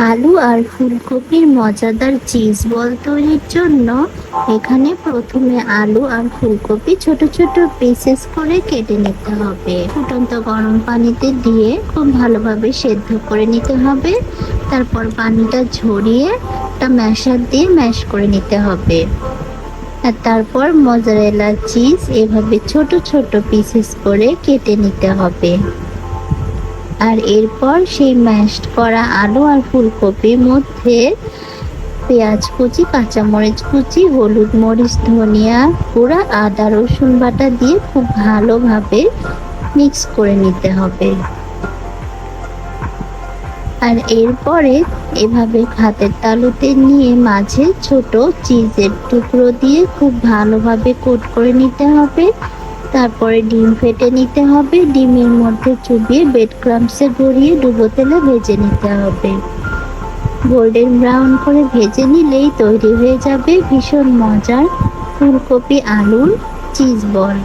আলু আর ফুলকপির মজাদার চিজ বল তৈরির জন্য এখানে প্রথমে আলু আর ফুলকপি ছোট ছোট পিসেস করে কেটে নিতে হবে। ফুটন্ত গরম পানিতে দিয়ে খুব ভালোভাবে সেদ্ধ করে নিতে হবে। তারপর পানিটা ঝরিয়ে একটা ম্যাশার দিয়ে ম্যাশ করে নিতে হবে। আর তারপর মজারেলা চিজ এভাবে ছোট ছোট পিসেস করে কেটে নিতে হবে। আর এরপর সেই ম্যাশড করা আলু আর ফুলকপির মধ্যে পেঁয়াজ কুচি, কাঁচামরিচ কুচি, হলুদ, মরিচ, ধনিয়া গুঁড়া, আদা রসুন বাটা দিয়ে খুব ভালোভাবে মিক্স করে নিতে হবে। আর এরপরে এভাবে হাতের তালুতে নিয়ে মাঝে ছোট চিজের টুকরো দিয়ে খুব ভালোভাবে কোট করে নিতে হবে। তারপরে ডিম ফেটে নিতে হবে। ডিমের মধ্যে চুবিয়ে ব্রেড ক্রাম্বসে গড়িয়ে ডুবো তেলে ভেজে নিতে হবে। গোল্ডেন ব্রাউন করে ভেজে নিলেই তৈরি হয়ে যাবে ভীষণ মজার ফুলকপি আলুর চিজ বল।